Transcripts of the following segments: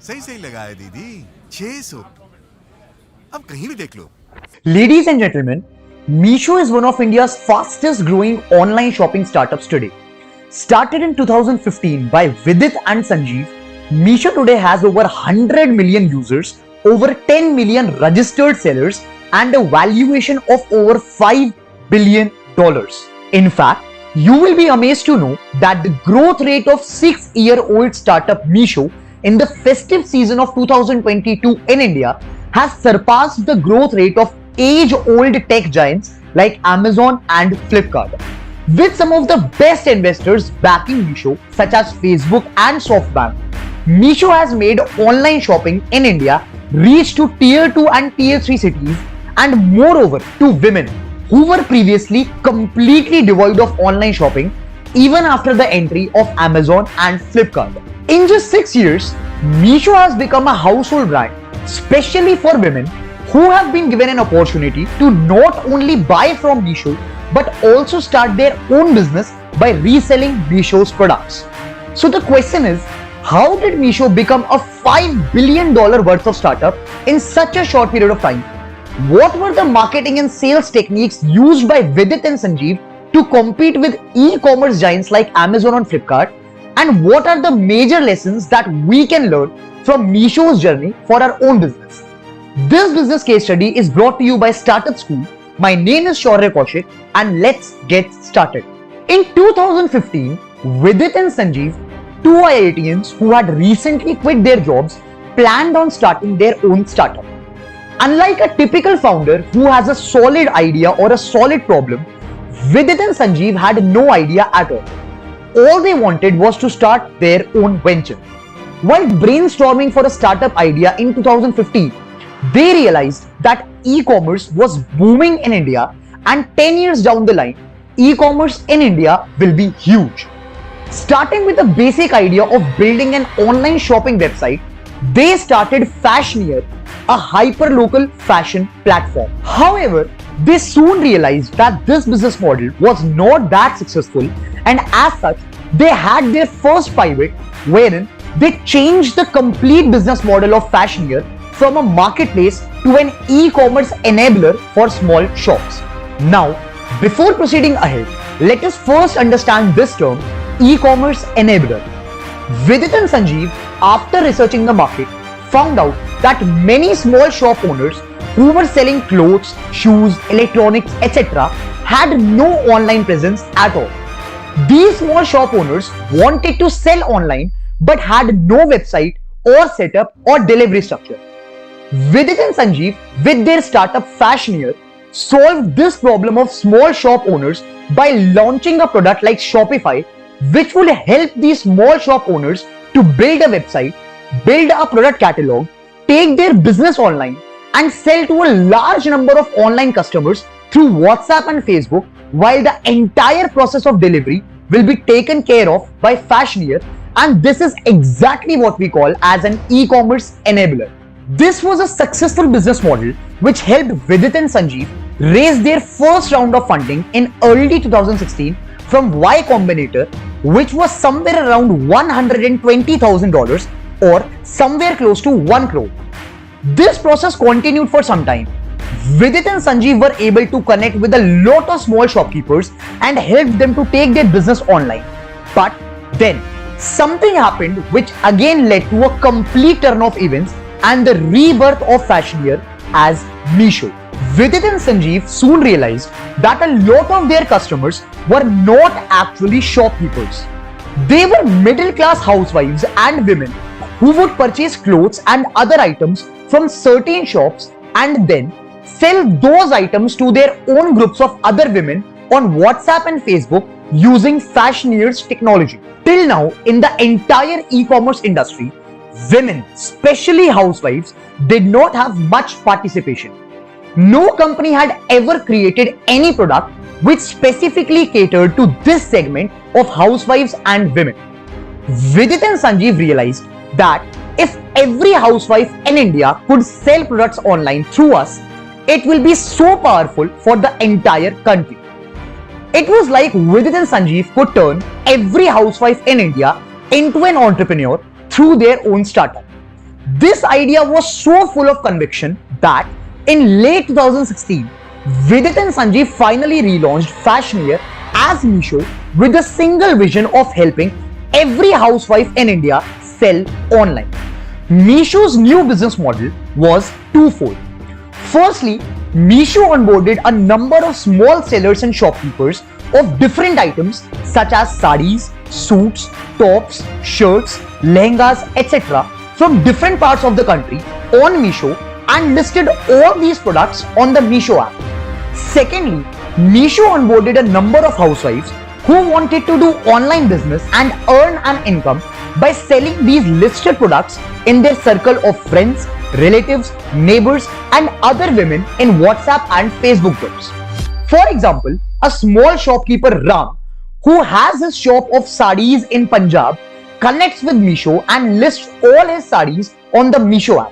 सही सही लगाया दीदी 600 अब कहीं भी देख लो. Ladies and gentlemen, Meesho is one of India's fastest growing online shopping startups today. Started in 2015 by Vidit and Sanjeev, Meesho today has over 100 million users, over 10 million registered sellers, and a valuation of over $5 billion. In fact, you will be amazed to know that the growth rate of 6-year-old startup Meesho in the festive season of 2022 in India has surpassed the growth rate of age-old tech giants like Amazon and Flipkart. With some of the best investors backing Meesho, such as Facebook and SoftBank, Meesho has made online shopping in India reach to Tier 2 and Tier 3 cities, and moreover to women who were previously completely devoid of online shopping even after the entry of Amazon and Flipkart. In just 6 years, Meesho has become a household brand, especially for women who have been given an opportunity to not only buy from Meesho but also start their own business by reselling Meesho's products. So the question is, how did Meesho become a $5 billion worth of startup in such a short period of time? What were the marketing and sales techniques used by Vidit and Sanjeev to compete with e-commerce giants like Amazon and Flipkart? And what are the major lessons that we can learn from Meesho's journey for our own business? This business case study is brought to you by Startup School. My name is Shaurya Kaushik, and let's get started. In 2015, Vidit and Sanjeev, two IITians who had recently quit their jobs, planned on starting their own startup. Unlike a typical founder who has a solid idea or a solid problem, Vidit and Sanjeev had no idea at all. All they wanted was to start their own venture. While brainstorming for a startup idea in 2015, they realized that e-commerce was booming in India, and 10 years down the line, e-commerce in India will be huge. Starting with the basic idea of building an online shopping website, they started Fashioneer, a hyper-local fashion platform. However, they soon realized that this business model was not that successful, and as such, they had their first pivot wherein they changed the complete business model of Fashioneer from a marketplace to an e-commerce enabler for small shops. Now, before proceeding ahead, let us first understand this term, e-commerce enabler. Vidit and Sanjeev, after researching the market, found out that many small shop owners who were selling clothes, shoes, electronics, etc. had no online presence at all. These small shop owners wanted to sell online but had no website or setup or delivery structure. Vidit and Sanjeev, with their startup Fashioneer, solved this problem of small shop owners by launching a product like Shopify, which will help these small shop owners to build a website, build a product catalog, take their business online, and sell to a large number of online customers through WhatsApp and Facebook, while the entire process of delivery will be taken care of by Fashioneer, and this is exactly what we call as an e-commerce enabler. This was a successful business model which helped Vidit and Sanjeev raise their first round of funding in early 2016 from Y Combinator, which was somewhere around $120,000 or somewhere close to 1 crore. This process continued for some time. Vidit and Sanjeev were able to connect with a lot of small shopkeepers and helped them to take their business online. But then something happened which again led to a complete turn of events and the rebirth of Fashioneer as Meesho. Vidit and Sanjeev soon realized that a lot of their customers were not actually shopkeepers. They were middle-class housewives and women who would purchase clothes and other items from certain shops and then sell those items to their own groups of other women on WhatsApp and Facebook using Fashioneer's technology. Till now, in the entire e-commerce industry, women, especially housewives, did not have much participation. No company had ever created any product which specifically catered to this segment of housewives and women. Vidit and Sanjeev realized that if every housewife in India could sell products online through us, it will be so powerful for the entire country. It was like Vidit and Sanjeev could turn every housewife in India into an entrepreneur through their own startup. This idea was so full of conviction that in late 2016, Vidit and Sanjeev finally relaunched Fashionwear as Meesho with a single vision of helping every housewife in India sell online. Meesho's new business model was twofold. Firstly, Meesho onboarded a number of small sellers and shopkeepers of different items such as sarees, suits, tops, shirts, lehengas, etc. from different parts of the country on Meesho and listed all these products on the Meesho app. Secondly, Meesho onboarded a number of housewives who wanted to do online business and earn an income by selling these listed products in their circle of friends, relatives, neighbors, and other women in WhatsApp and Facebook groups. For example, a small shopkeeper Ram, who has his shop of sarees in Punjab, connects with Meesho and lists all his sarees on the Meesho app.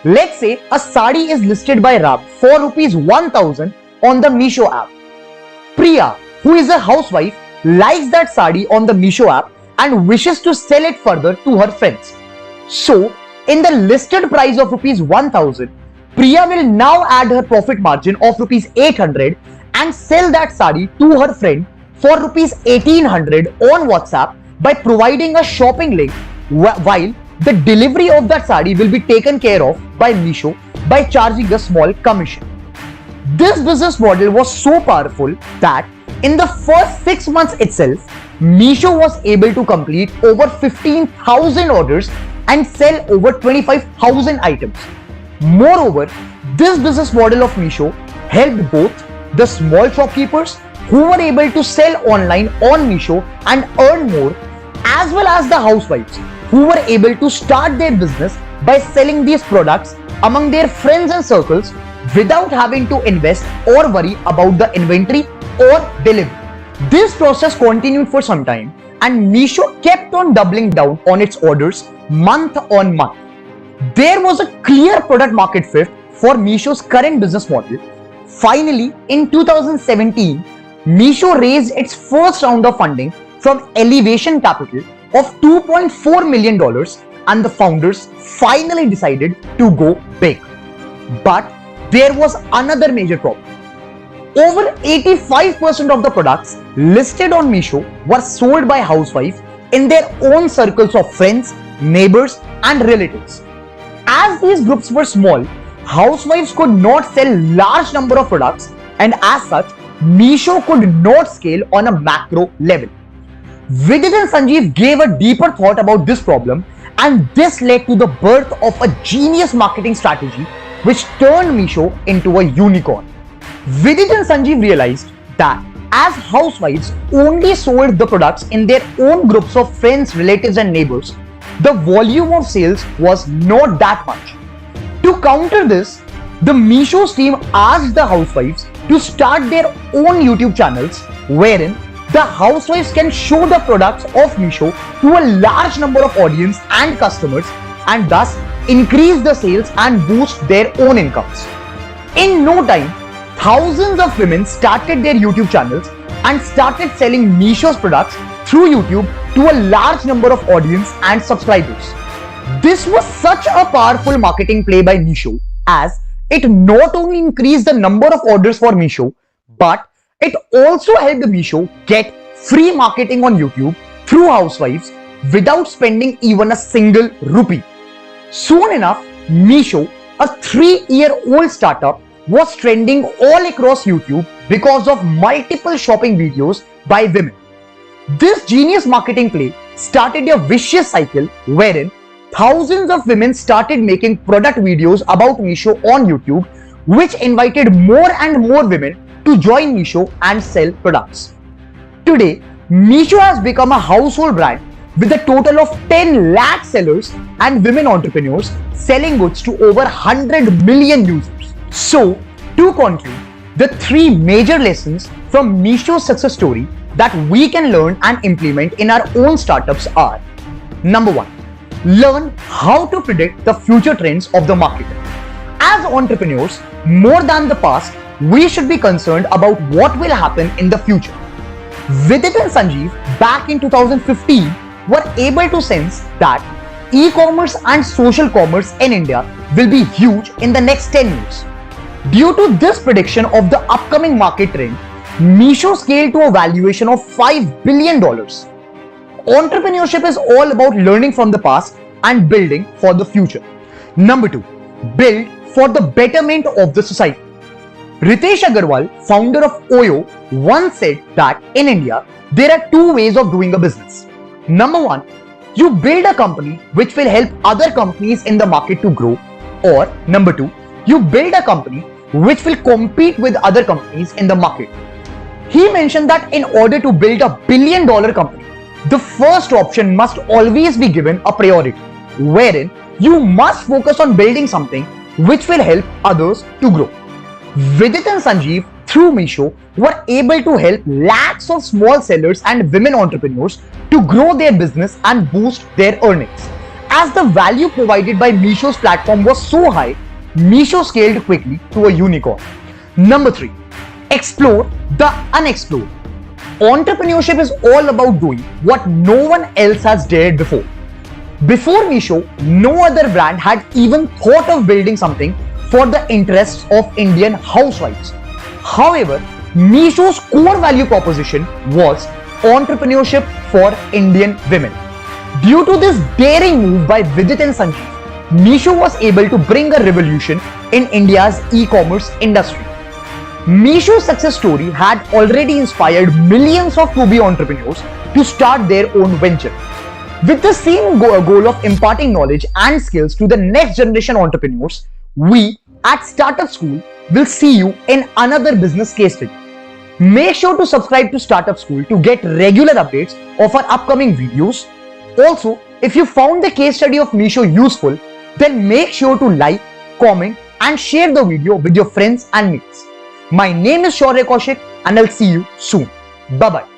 Let's say a saree is listed by Ram for rupees 1000 on the Meesho app. Priya, who is a housewife, likes that saree on the Meesho app and wishes to sell it further to her friends. So, in the listed price of rupees 1000, Priya will now add her profit margin of rupees 800 and sell that saree to her friend for rupees 1800 on WhatsApp by providing a shopping link, while the delivery of that saree will be taken care of by Meesho by charging a small commission. This business model was so powerful that in the first 6 months itself, Meesho was able to complete over 15,000 orders and sell over 25,000 items. Moreover, this business model of Meesho helped both the small shopkeepers who were able to sell online on Meesho and earn more, as well as the housewives who were able to start their business by selling these products among their friends and circles without having to invest or worry about the inventory or delivery. This process continued for some time and Meesho kept on doubling down on its orders month on month. There was a clear product market fit for Meesho's current business model. Finally, in 2017, Meesho raised its first round of funding from Elevation Capital of $2.4 million and the founders finally decided to go big. But there was another major problem. Over 85% of the products listed on Meesho were sold by housewives in their own circles of friends, neighbors, and relatives. As these groups were small, housewives could not sell large number of products, and as such, Meesho could not scale on a macro level. Vidit and Sanjeev gave a deeper thought about this problem, and this led to the birth of a genius marketing strategy which turned Meesho into a unicorn. Vidit and Sanjeev realized that as housewives only sold the products in their own groups of friends, relatives, and neighbors, the volume of sales was not that much. To counter this, the Meesho's team asked the housewives to start their own YouTube channels wherein the housewives can show the products of Meesho to a large number of audience and customers and thus increase the sales and boost their own incomes. In no time, thousands of women started their YouTube channels and started selling Meesho's products through YouTube to a large number of audience and subscribers. This was such a powerful marketing play by Meesho, as it not only increased the number of orders for Meesho, but it also helped Meesho get free marketing on YouTube through housewives without spending even a single rupee. Soon enough, Meesho, a 3-year-old startup, was trending all across YouTube because of multiple shopping videos by women. This genius marketing play started a vicious cycle wherein thousands of women started making product videos about Meesho on YouTube, which invited more and more women to join Meesho and sell products. Today, Meesho has become a household brand with a total of 10 lakh sellers and women entrepreneurs selling goods to over 100 million users. So, to conclude, the 3 major lessons from Meesho's success story that we can learn and implement in our own startups are: Number 1. Learn how to predict the future trends of the market. As entrepreneurs, more than the past, we should be concerned about what will happen in the future. Vidit and Sanjeev back in 2015 were able to sense that e-commerce and social commerce in India will be huge in the next 10 years. Due to this prediction of the upcoming market trend, Meesho scaled to a valuation of $5 billion. Entrepreneurship is all about learning from the past and building for the future. Number 2, build for the betterment of the society. Ritesh Agarwal, founder of Oyo, once said that in India, there are two ways of doing a business. Number 1, you build a company which will help other companies in the market to grow. Or number 2, you build a company which will compete with other companies in the market. He mentioned that in order to build a $1 billion company, the first option must always be given a priority, wherein you must focus on building something which will help others to grow. Vidit and Sanjeev, through Meesho, were able to help lakhs of small sellers and women entrepreneurs to grow their business and boost their earnings. As the value provided by Meesho's platform was so high, Meesho scaled quickly to a unicorn. Number 3, explore the unexplored. Entrepreneurship is all about doing what no one else has dared before. Before Meesho, no other brand had even thought of building something for the interests of Indian housewives. However, Meesho's core value proposition was entrepreneurship for Indian women. Due to this daring move by Vidit and Sanjeev, Meesho was able to bring a revolution in India's e-commerce industry. Meesho's success story had already inspired millions of to-be entrepreneurs to start their own venture. With the same goal of imparting knowledge and skills to the next generation entrepreneurs, we at Startup School will see you in another business case study. Make sure to subscribe to Startup School to get regular updates of our upcoming videos. Also, if you found the case study of Meesho useful, then make sure to like, comment and share the video with your friends and mates. My name is Shaurya Kaushik and I'll see you soon. Bye-bye.